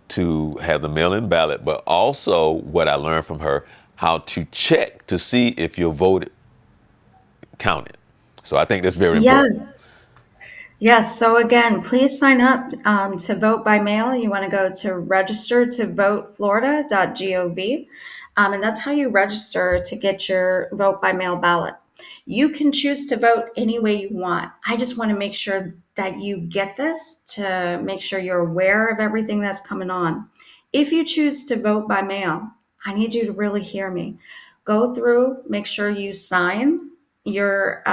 to have the mail-in ballot, but also what I learned from her, how to check to see if your vote counted. So I think that's very important. Yes. Yes. So again, please sign up to vote by mail. You want to go to registertovoteflorida.gov. And that's how you register to get your vote by mail ballot. You can choose to vote any way you want. I just want to make sure that you get this, to make sure you're aware of everything that's coming on. If you choose to vote by mail, I need you to really hear me. Go through, make sure you sign your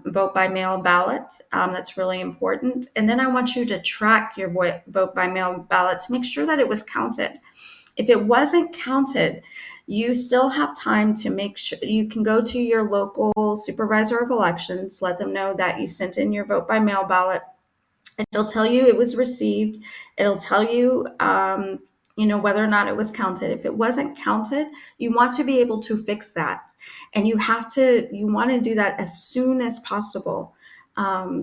vote by mail ballot. That's really important. And then I want you to track your vote by mail ballot to make sure that it was counted. If it wasn't counted, you still have time to make sure. You can go to your local supervisor of elections, let them know that you sent in your vote by mail ballot. It'll tell you it was received. It'll tell you, whether or not it was counted. If it wasn't counted, you want to be able to fix that, and you want to do that as soon as possible.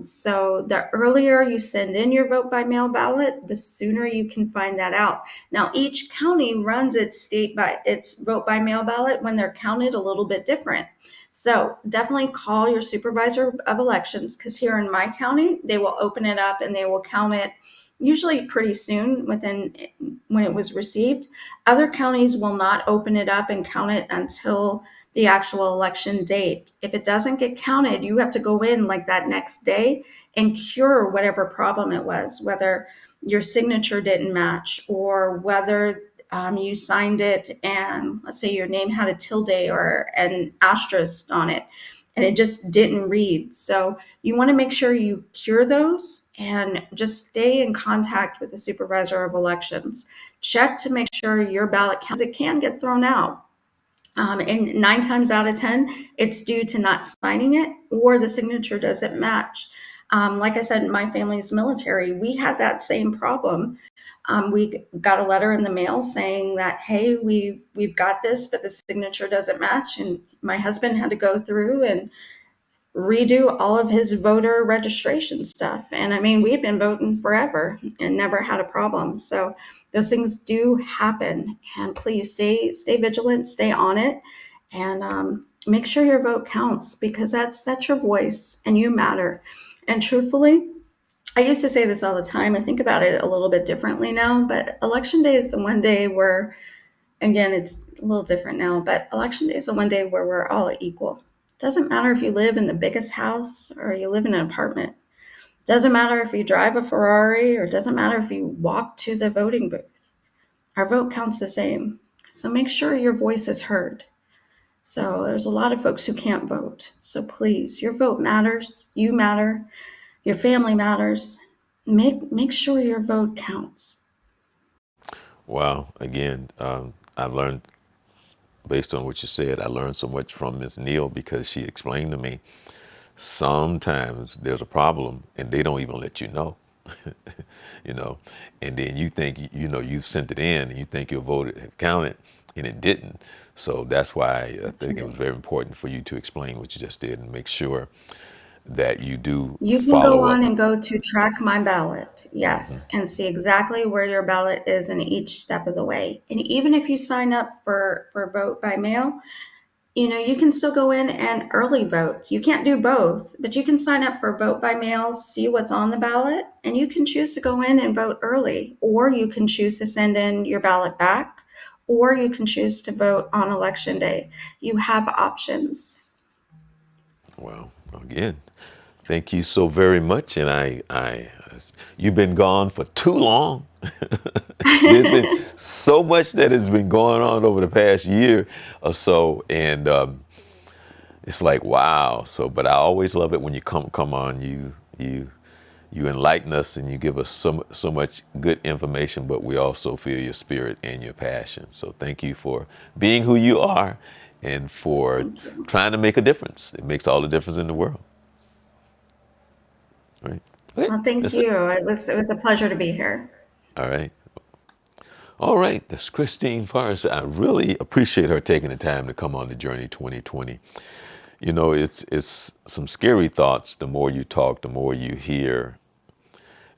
So the earlier you send in your vote by mail ballot, the sooner you can find that out. Now, each county runs its vote by mail ballot when they're counted a little bit different. So definitely call your supervisor of elections, because here in my county, they will open it up and they will count it usually pretty soon within when it was received. Other counties will not open it up and count it until the actual election date. If it doesn't get counted, you have to go in like that next day and cure whatever problem it was, whether your signature didn't match or whether you signed it and let's say your name had a tilde or an asterisk on it and it just didn't read. So you want to make sure you cure those and just stay in contact with the supervisor of elections. Check to make sure your ballot counts. It can get thrown out. And 9 times out of 10, it's due to not signing it or the signature doesn't match. Like I said, my family's military. We had that same problem. We got a letter in the mail saying that, hey, we've got this, but the signature doesn't match. And my husband had to go through and redo all of his voter registration stuff. And I mean, we've been voting forever and never had a problem. So those things do happen. And please stay vigilant, stay on it, and make sure your vote counts, because that's your voice and you matter. And truthfully, I used to say this all the time. I think about it a little bit differently now, but election day is the one day where, again, it's a little different now, but election day is the one day where we're all equal. Doesn't matter if you live in the biggest house or you live in an apartment. Doesn't matter if you drive a Ferrari, or doesn't matter if you walk to the voting booth. Our vote counts the same. So make sure your voice is heard. So there's a lot of folks who can't vote. So please, your vote matters. You matter. Your family matters. Make sure your vote counts. Wow. Again, I learned, based on what you said, I learned so much from Ms. Neal because she explained to me sometimes there's a problem and they don't even let you know. you know, and then you think, you've sent it in and you think your vote have counted and it didn't. So that's why I That's think it right. was very important for you to explain what you just did and make sure that you do You can go follow on up. and go to track my ballot, Hmm. yes, and see exactly where your ballot is in each step of the way. And even if you sign up for vote by mail, you can still go in and early vote. You can't do both, but you can sign up for vote by mail, see what's on the ballot, and you can choose to go in and vote early, or you can choose to send in your ballot back, or you can choose to vote on election day. You have options. Well, again, thank you so very much. And you've been gone for too long. There's been so much that has been going on over the past year or so, and it's like wow. So, but I always love it when you come on. You enlighten us and you give us so much good information. But we also feel your spirit and your passion. So, thank you for being who you are and for Thank you. trying to make a difference. It makes all the difference in the world. Right. Okay. Well, thank That's it. you. It was a pleasure to be here. All right. All right. That's Christine Forrest. I really appreciate her taking the time to come on the Journey 2020. It's some scary thoughts. The more you talk, the more you hear.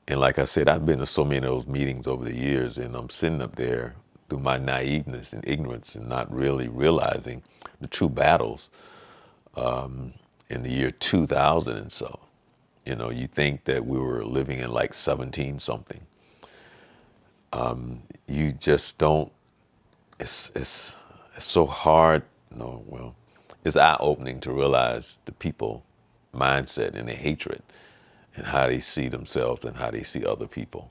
And like I said, I've been to so many of those meetings over the years, and I'm sitting up there through my naiveness and ignorance and not really realizing the true battles in the year 2000 and so. You think that we were living in like 17 something. You just don't. It's so hard. No, well, it's eye opening to realize the people mindset and the hatred and how they see themselves and how they see other people.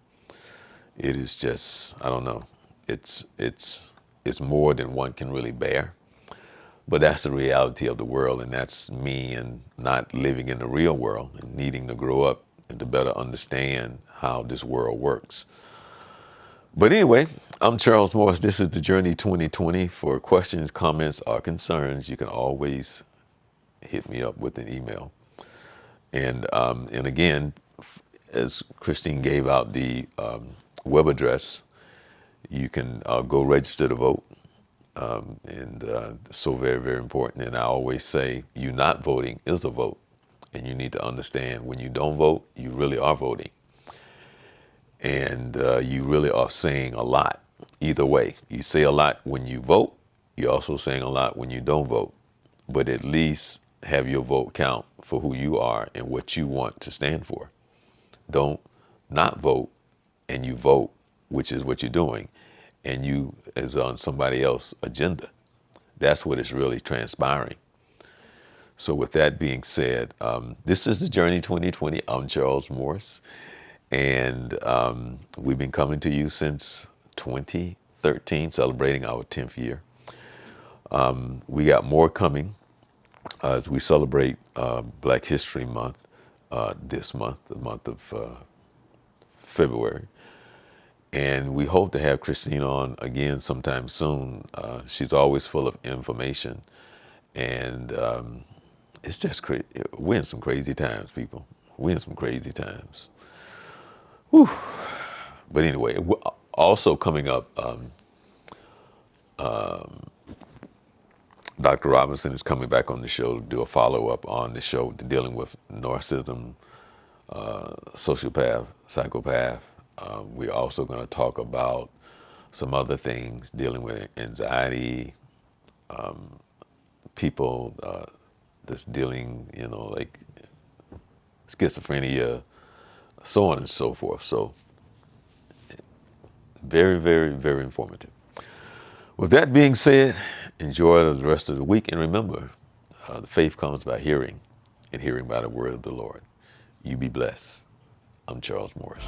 It is just, I don't know. It's more than one can really bear. But that's the reality of the world, and that's me and not living in the real world and needing to grow up and to better understand how this world works. But anyway, I'm Charles Morris. This is the Journey 2020. For questions, comments, or concerns, you can always hit me up with an email. And again, as Christine gave out the web address, you can go register to vote. And so very, very important. And I always say, you not voting is a vote. And you need to understand when you don't vote, you really are voting. And you really are saying a lot either way. You say a lot when you vote. You're also saying a lot when you don't vote. But at least have your vote count for who you are and what you want to stand for. Don't not vote and you vote, which is what you're doing, and you is on somebody else's agenda. That's what is really transpiring. So with that being said, this is the Journey 2020. I'm Charles Morris, and we've been coming to you since 2013, celebrating our 10th year. We got more coming as we celebrate Black History Month this month, the month of February. And we hope to have Christine on again sometime soon. She's always full of information. And it's just crazy. We're in some crazy times, people. We're in some crazy times. Whew. But anyway, also coming up, Dr. Robinson is coming back on the show to do a follow-up on the show dealing with narcissism, sociopath, psychopath. We're also going to talk about some other things dealing with anxiety, people that's dealing, like schizophrenia, so on and so forth. So very, very, very informative. With that being said, enjoy the rest of the week. And remember, the faith comes by hearing, and hearing by the word of the Lord. You be blessed. I'm Charles Morris.